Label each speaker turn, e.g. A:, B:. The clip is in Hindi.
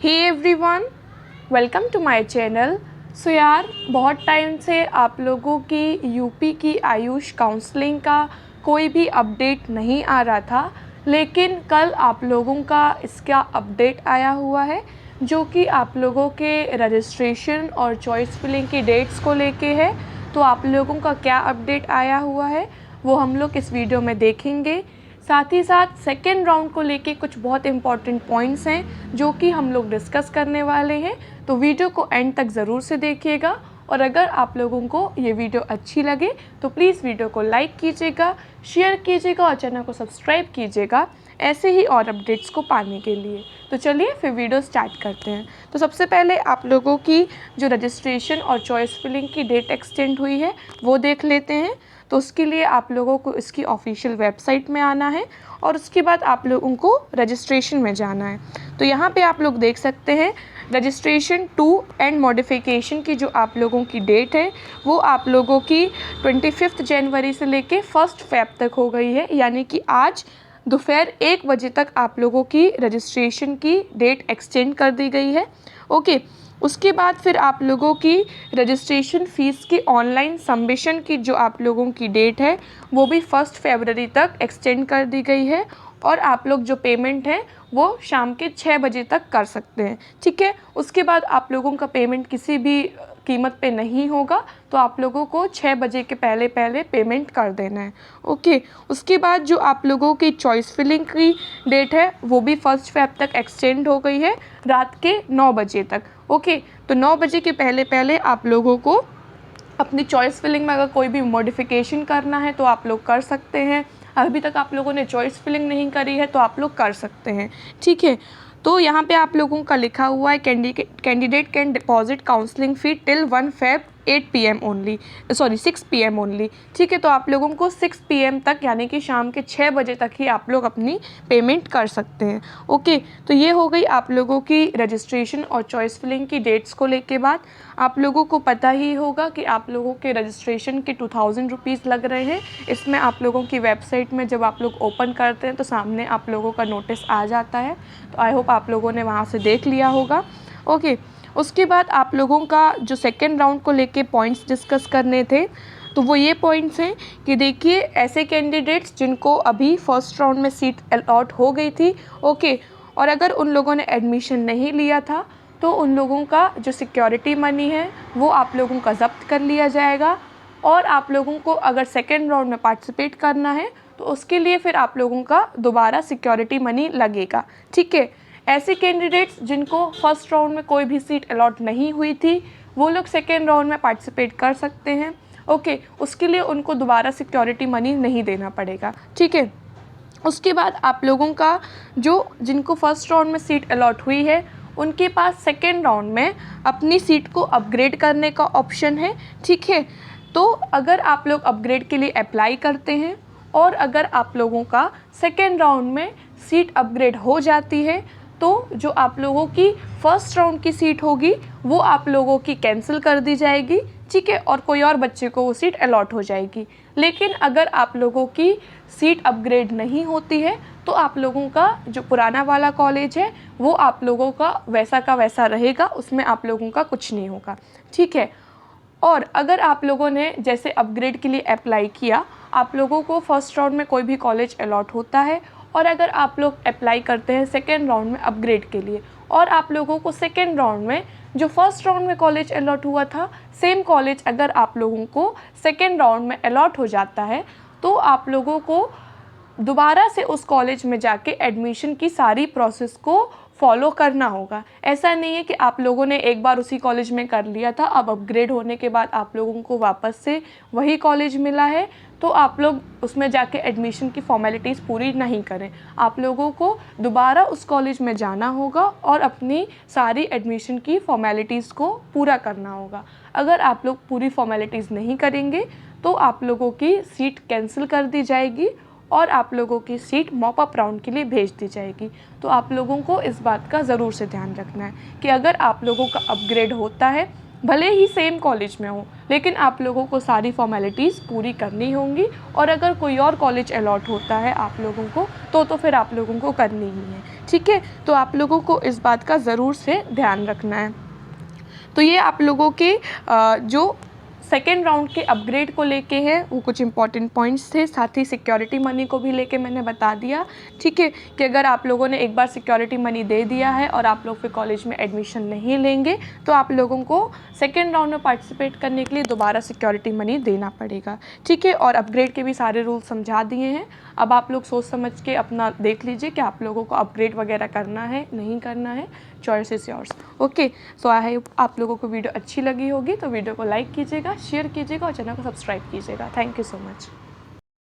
A: Hey everyone, welcome to my channel. So यार, बहुत टाइम से आप लोगों की यूपी की आयुष काउंसलिंग का कोई भी अपडेट नहीं आ रहा था, लेकिन कल आप लोगों का इसका अपडेट आया हुआ है जो कि आप लोगों के रजिस्ट्रेशन और चॉइस फिलिंग की डेट्स को लेके है। तो आप लोगों का क्या अपडेट आया हुआ है वो हम लोग इस वीडियो में देखेंगे। साथ ही साथ सेकेंड राउंड को लेके कुछ बहुत इंपॉर्टेंट पॉइंट्स हैं जो कि हम लोग डिस्कस करने वाले हैं। तो वीडियो को एंड तक ज़रूर से देखिएगा, और अगर आप लोगों को ये वीडियो अच्छी लगे तो प्लीज़ वीडियो को लाइक कीजिएगा, शेयर कीजिएगा और चैनल को सब्सक्राइब कीजिएगा ऐसे ही और अपडेट्स को पाने के लिए। तो चलिए फिर वीडियो स्टार्ट करते हैं। तो सबसे पहले आप लोगों की जो रजिस्ट्रेशन और चॉइस फिलिंग की डेट एक्सटेंड हुई है वो देख लेते हैं। तो उसके लिए आप लोगों को इसकी ऑफिशियल वेबसाइट में आना है और उसके बाद आप लोगों को रजिस्ट्रेशन में जाना है। तो यहाँ पे आप लोग देख सकते हैं रजिस्ट्रेशन 2 एंड मॉडिफिकेशन की जो आप लोगों की डेट है वो आप लोगों की 25 जनवरी से लेके 1 फेब तक हो गई है, यानी कि आज दोपहर 1 बजे तक आप लोगों की रजिस्ट्रेशन की डेट एक्सटेंड कर दी गई है। ओके, उसके बाद फिर आप लोगों की रजिस्ट्रेशन फ़ीस की ऑनलाइन सबमिशन की जो आप लोगों की डेट है वो भी 1 फरवरी तक एक्सटेंड कर दी गई है, और आप लोग जो पेमेंट है वो शाम के 6 बजे तक कर सकते हैं। ठीक है, उसके बाद आप लोगों का पेमेंट किसी भी कीमत पे नहीं होगा, तो आप लोगों को 6 बजे के पहले पहले पेमेंट कर देना है। ओके, उसके बाद जो आप लोगों की चॉइस फिलिंग की डेट है वो भी 1 फेब तक एक्सटेंड हो गई है, रात के 9 बजे तक। ओके, तो 9 बजे के पहले पहले आप लोगों को अपनी चॉइस फिलिंग में अगर कोई भी मॉडिफिकेशन करना है तो आप लोग कर सकते हैं। अभी तक आप लोगों ने चॉइस फिलिंग नहीं करी है तो आप लोग कर सकते हैं। ठीक है, तो यहाँ पे आप लोगों का लिखा हुआ है candidate can deposit counselling fee till 1 Feb 8 PM only, sorry 6 PM only. ठीक है, तो आप लोगों को 6 PM तक यानी कि शाम के 6 बजे तक ही आप लोग अपनी पेमेंट कर सकते हैं। ओके, तो ये हो गई आप लोगों की रजिस्ट्रेशन और चॉइस फिलिंग की डेट्स को लेके बात। आप लोगों को पता ही होगा कि आप लोगों के रजिस्ट्रेशन के 2000 रुपीज़ लग रहे हैं। इसमें आप लोगों की वेबसाइट में जब आप लोग ओपन करते हैं तो सामने आप लोगों का नोटिस आ जाता है। तो आई होप आप लोगों ने वहाँ से देख लिया होगा। ओके, उसके बाद आप लोगों का जो सेकेंड राउंड को लेके पॉइंट्स डिस्कस करने थे तो वो ये पॉइंट्स हैं कि देखिए, ऐसे कैंडिडेट्स जिनको अभी फर्स्ट राउंड में सीट अलॉट हो गई थी, ओके, और अगर उन लोगों ने एडमिशन नहीं लिया था तो उन लोगों का जो सिक्योरिटी मनी है वो आप लोगों का ज़ब्त कर लिया जाएगा, और आप लोगों को अगर सेकेंड राउंड में पार्टिसिपेट करना है तो उसके लिए फिर आप लोगों का दोबारा सिक्योरिटी मनी लगेगा। ठीक है, ऐसे कैंडिडेट्स जिनको फर्स्ट राउंड में कोई भी सीट अलॉट नहीं हुई थी वो लोग सेकेंड राउंड में पार्टिसिपेट कर सकते हैं। ओके, उसके लिए उनको दोबारा सिक्योरिटी मनी नहीं देना पड़ेगा। ठीक है, उसके बाद आप लोगों का जो जिनको फर्स्ट राउंड में सीट अलॉट हुई है उनके पास सेकेंड राउंड में अपनी सीट को अपग्रेड करने का ऑप्शन है। ठीक है, तो अगर आप लोग अपग्रेड के लिए अप्लाई करते हैं और अगर आप लोगों का सेकेंड राउंड में सीट अपग्रेड हो जाती है तो जो आप लोगों की फ़र्स्ट राउंड की सीट होगी वो आप लोगों की कैंसिल कर दी जाएगी। ठीक है, और कोई और बच्चे को वो सीट अलॉट हो जाएगी। लेकिन अगर आप लोगों की सीट अपग्रेड नहीं होती है तो आप लोगों का जो पुराना वाला कॉलेज है वो आप लोगों का वैसा रहेगा, उसमें आप लोगों का कुछ नहीं होगा। ठीक है, और अगर आप लोगों ने जैसे अपग्रेड के लिए अप्लाई किया, आप लोगों को फर्स्ट राउंड में कोई भी कॉलेज अलॉट होता है, और अगर आप लोग अप्लाई करते हैं सेकेंड राउंड में अपग्रेड के लिए और आप लोगों को सेकेंड राउंड में जो फर्स्ट राउंड में कॉलेज अलॉट हुआ था सेम कॉलेज अगर आप लोगों को सेकेंड राउंड में अलॉट हो जाता है तो आप लोगों को दोबारा से उस कॉलेज में जाके एडमिशन की सारी प्रोसेस को फॉलो करना होगा। ऐसा नहीं है कि आप लोगों ने एक बार उसी कॉलेज में कर लिया था, अब अपग्रेड होने के बाद आप लोगों को वापस से वही कॉलेज मिला है तो आप लोग उसमें जाके एडमिशन की फॉर्मेलिटीज़ पूरी नहीं करें। आप लोगों को दोबारा उस कॉलेज में जाना होगा और अपनी सारी एडमिशन की फॉर्मेलिटीज़ को पूरा करना होगा। अगर आप लोग पूरी फॉर्मेलिटीज़ नहीं करेंगे तो आप लोगों की सीट कैंसिल कर दी जाएगी और आप लोगों की सीट मॉप अप राउंड के लिए भेज दी जाएगी। तो आप लोगों को इस बात का ज़रूर से ध्यान रखना है कि अगर आप लोगों का अपग्रेड होता है, भले ही सेम कॉलेज में हो, लेकिन आप लोगों को सारी फॉर्मेलिटीज़ पूरी करनी होंगी, और अगर कोई और कॉलेज अलॉट होता है आप लोगों को तो फिर आप लोगों को करनी ही है। ठीक है। तो आप लोगों को इस बात का ज़रूर से ध्यान रखना है। तो ये आप लोगों के जो सेकेंड राउंड के अपग्रेड को लेके हैं वो कुछ इंपॉर्टेंट पॉइंट्स थे। साथ ही सिक्योरिटी मनी को भी लेके मैंने बता दिया, ठीक है, कि अगर आप लोगों ने एक बार सिक्योरिटी मनी दे दिया है और आप लोग फिर कॉलेज में एडमिशन नहीं लेंगे तो आप लोगों को सेकेंड राउंड में पार्टिसिपेट करने के लिए दोबारा सिक्योरिटी मनी देना पड़ेगा, ठीक है। और अपग्रेड के भी सारे रूल समझा दिए हैं। अब आप लोग सोच समझ के अपना देख लीजिए कि आप लोगों को अपग्रेड वगैरह करना है नहीं करना है, choice is yours. Okay, so I hope आप लोगों को वीडियो अच्छी लगी होगी, तो वीडियो को लाइक कीजिएगा, शेयर कीजिएगा और चैनल को सब्सक्राइब कीजिएगा। Thank you so much.